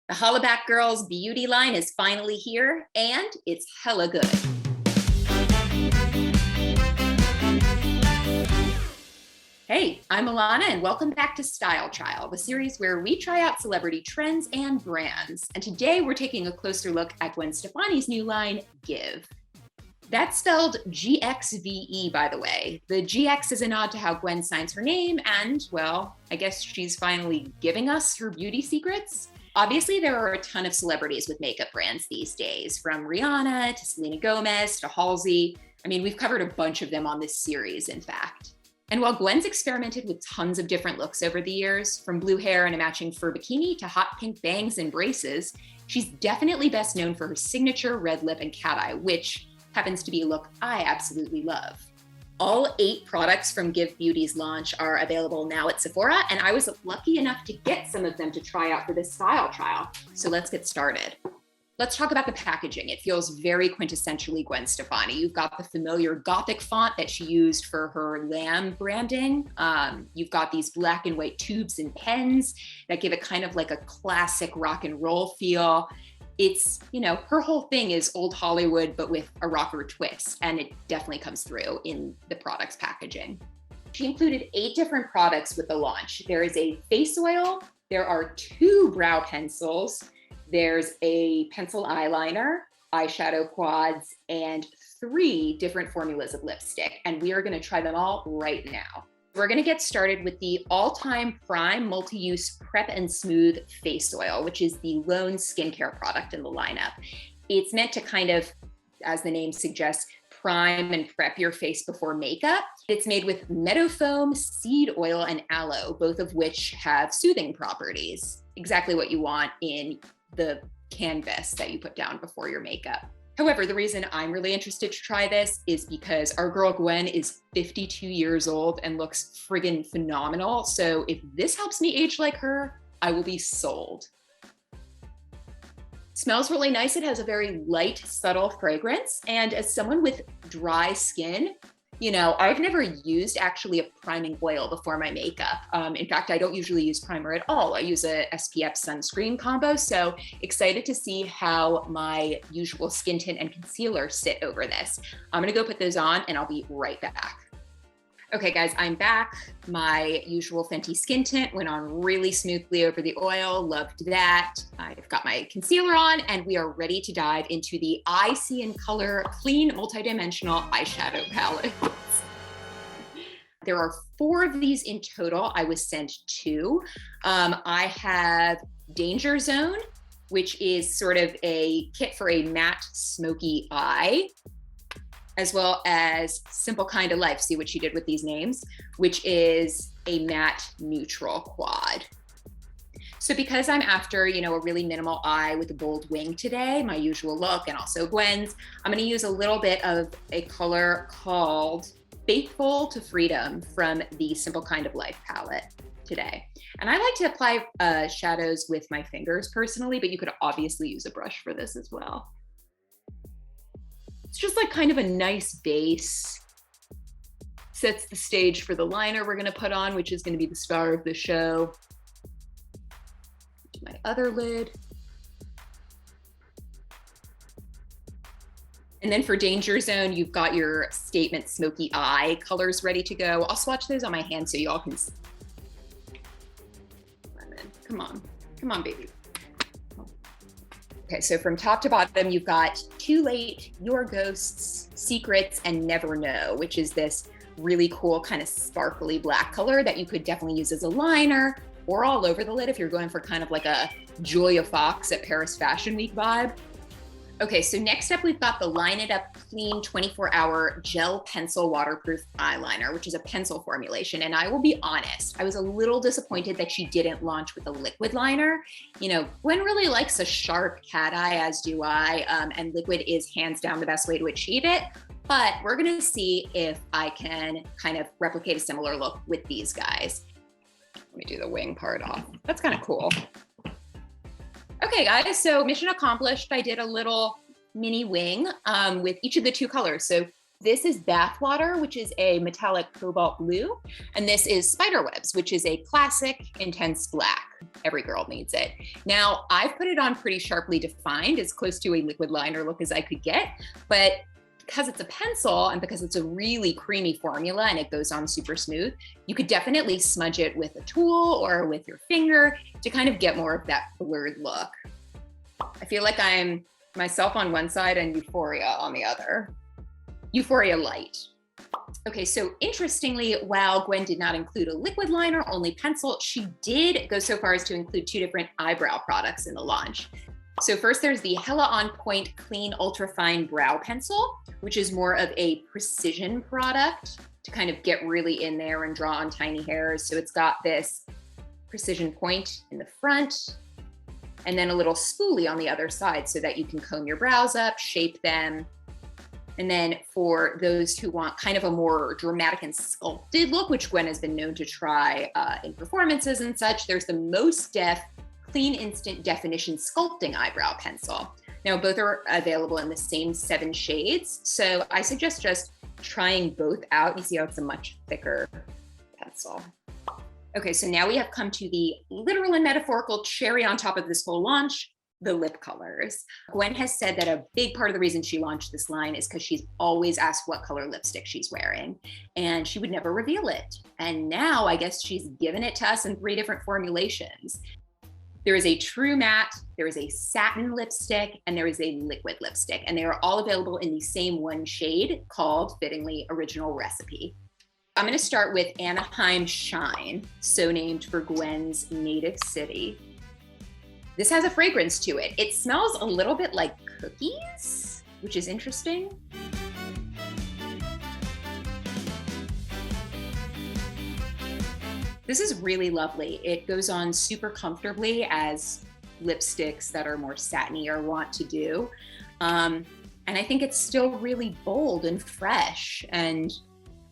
The Hollaback Girl's beauty line is finally here, and it's hella good. Hey, I'm Alana, and welcome back to Style Child, the series where we try out celebrity trends and brands. And today we're taking a closer look at Gwen Stefani's new line, Give. That's spelled GXVE, by the way. The GX is a nod to how Gwen signs her name, and, well, I guess she's finally giving us her beauty secrets. Obviously, there are a ton of celebrities with makeup brands these days, from Rihanna to Selena Gomez to Halsey. I mean, we've covered a bunch of them on this series, in fact. And while Gwen's experimented with tons of different looks over the years, from blue hair and a matching fur bikini to hot pink bangs and braces, she's definitely best known for her signature red lip and cat eye, which happens to be a look I absolutely love. All 8 products from Give Beauty's launch are available now at Sephora, and I was lucky enough to get some of them to try out for this style trial. So let's get started. Let's talk about the packaging. It feels very quintessentially Gwen Stefani. You've got the familiar Gothic font that she used for her lamb branding. You've got these black and white tubes and pens that give it kind of like a classic rock and roll feel. It's, her whole thing is old Hollywood, but with a rocker twist, and it definitely comes through in the product's packaging. She included 8 different products with the launch. There is a face oil, there are 2 brow pencils, there's a pencil eyeliner, eyeshadow quads, and 3 different formulas of lipstick, and we are gonna try them all right now. We're gonna get started with the all-time prime multi-use Prep and Smooth face oil, which is the lone skincare product in the lineup. It's meant to kind of, as the name suggests, prime and prep your face before makeup. It's made with meadow foam, seed oil, and aloe, both of which have soothing properties. Exactly what you want in the canvas that you put down before your makeup. However, the reason I'm really interested to try this is because our girl Gwen is 52 years old and looks friggin' phenomenal. So if this helps me age like her, I will be sold. Smells really nice. It has a very light, subtle fragrance. And as someone with dry skin, I've never used actually a priming oil before my makeup. In fact, I don't usually use primer at all. I use a SPF sunscreen combo. So excited to see how my usual skin tint and concealer sit over this. I'm gonna go put those on and I'll be right back. Okay guys, I'm back. My usual Fenty skin tint went on really smoothly over the oil, loved that. I've got my concealer on and we are ready to dive into the I See in Color Clean Multidimensional Eyeshadow Palette. There are 4 of these in total. I was sent 2. I have Danger Zone, which is sort of a kit for a matte smoky eye, as well as Simple Kinda Life, see what she did with these names, which is a matte neutral quad. So because I'm after, a really minimal eye with a bold wing today, my usual look, and also Gwen's, I'm gonna use a little bit of a color called Faithful to Freedom from the Simple Kind of Life palette today. And I like to apply shadows with my fingers personally, but you could obviously use a brush for this as well. It's just like kind of a nice base. Sets the stage for the liner we're gonna put on, which is gonna be the star of the show. Do my other lid. And then for Danger Zone, you've got your Statement Smoky Eye colors ready to go. I'll swatch those on my hand so y'all can see. Come on, baby. Okay, so from top to bottom, you've got Too Late, Your Ghosts, Secrets, and Never Know, which is this really cool kind of sparkly black color that you could definitely use as a liner or all over the lid if you're going for kind of like a Julia Fox at Paris Fashion Week vibe. Okay, so next up, we've got the Line It Up Clean 24-Hour Gel Pencil Waterproof Eyeliner, which is a pencil formulation. And I will be honest, I was a little disappointed that she didn't launch with a liquid liner. Gwen really likes a sharp cat eye, as do I, and liquid is hands down the best way to achieve it. But we're gonna see if I can kind of replicate a similar look with these guys. Let me do the wing part off. That's kind of cool. Okay guys, so mission accomplished. I did a little mini wing with each of the 2 colors. So This is Bathwater, which is a metallic cobalt blue. And this is Spiderwebs, which is a classic intense black. Every girl needs it. Now, I've put it on pretty sharply defined, as close to a liquid liner look as I could get, but because it's a pencil and because it's a really creamy formula and it goes on super smooth, you could definitely smudge it with a tool or with your finger to kind of get more of that blurred look. I feel like I'm myself on one side and Euphoria on the other. Euphoria Light. Okay, so interestingly, while Gwen did not include a liquid liner, only pencil, she did go so far as to include 2 different eyebrow products in the launch. So first there's the Hella On Point Clean Ultra Fine Brow Pencil, which is more of a precision product to kind of get really in there and draw on tiny hairs. So it's got this precision point in the front and then a little spoolie on the other side so that you can comb your brows up, shape them. And then for those who want kind of a more dramatic and sculpted look, which Gwen has been known to try in performances and such, there's the Most Def Clean Instant Definition Sculpting Eyebrow Pencil. Now, both are available in the same 7 shades. So I suggest just trying both out. You see how it's a much thicker pencil. Okay, so now we have come to the literal and metaphorical cherry on top of this whole launch, the lip colors. Gwen has said that a big part of the reason she launched this line is because she's always asked what color lipstick she's wearing, and she would never reveal it. And now I guess she's given it to us in 3 different formulations. There is a true matte, there is a satin lipstick, and there is a liquid lipstick, and they are all available in the same 1 shade called, fittingly, Original Recipe. I'm gonna start with Anaheim Shine, so named for Gwen's native city. This has a fragrance to it. It smells a little bit like cookies, which is interesting. This is really lovely. It goes on super comfortably as lipsticks that are more satiny or want to do. And I think it's still really bold and fresh and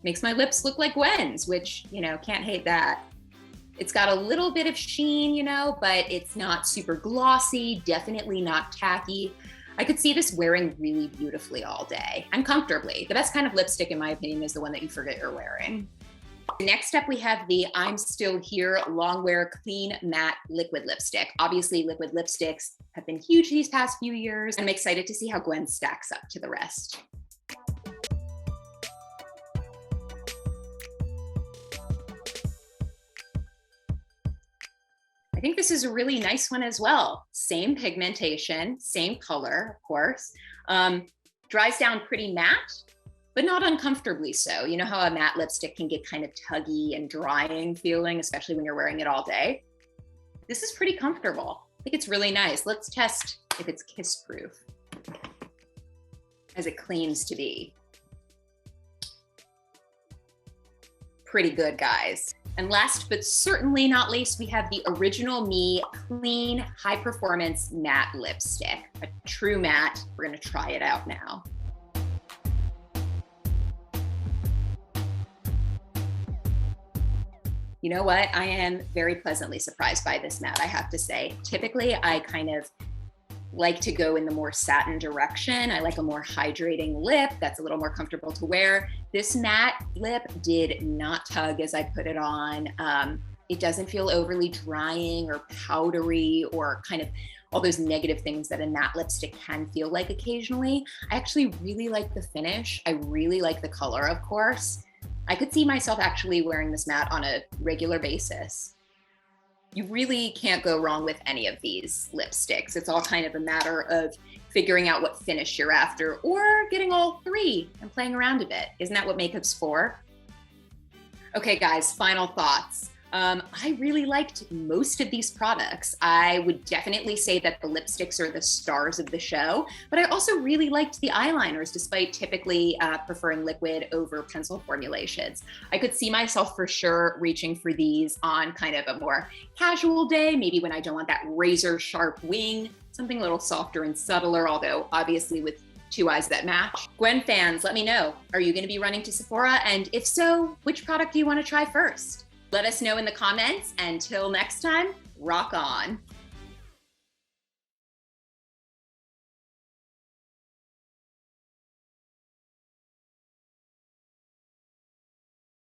makes my lips look like Gwen's, which, you know, can't hate that. It's got a little bit of sheen, you know, but it's not super glossy, definitely not tacky. I could see this wearing really beautifully all day and comfortably. The best kind of lipstick, in my opinion, is the one that you forget you're wearing. Next up, we have the I'm Still Here Longwear Clean Matte Liquid Lipstick. Obviously, liquid lipsticks have been huge these past few years, and I'm excited to see how Gwen stacks up to the rest. I think this is a really nice one as well. Same pigmentation, same color, of course. Dries down pretty matte, but not uncomfortably so. You know how a matte lipstick can get kind of tuggy and drying feeling, especially when you're wearing it all day? This is pretty comfortable. I think it's really nice. Let's test if it's kiss-proof, as it claims to be. Pretty good, guys. And last but certainly not least, we have the Original Me Clean High Performance Matte Lipstick, a true matte. We're gonna try it out now. You know what? I am very pleasantly surprised by this matte, I have to say. Typically, I kind of like to go in the more satin direction. I like a more hydrating lip that's a little more comfortable to wear. This matte lip did not tug as I put it on. It doesn't feel overly drying or powdery or kind of all those negative things that a matte lipstick can feel like occasionally. I actually really like the finish. I really like the color, of course. I could see myself actually wearing this matte on a regular basis. You really can't go wrong with any of these lipsticks. It's all kind of a matter of figuring out what finish you're after or getting all 3 and playing around a bit. Isn't that what makeup's for? Okay, guys, final thoughts. I really liked most of these products. I would definitely say that the lipsticks are the stars of the show, but I also really liked the eyeliners, despite typically preferring liquid over pencil formulations. I could see myself for sure reaching for these on kind of a more casual day, maybe when I don't want that razor sharp wing, something a little softer and subtler, although obviously with 2 eyes that match. Gwen fans, let me know. Are you gonna be running to Sephora? And if so, which product do you wanna try first? Let us know in the comments. Until next time, rock on.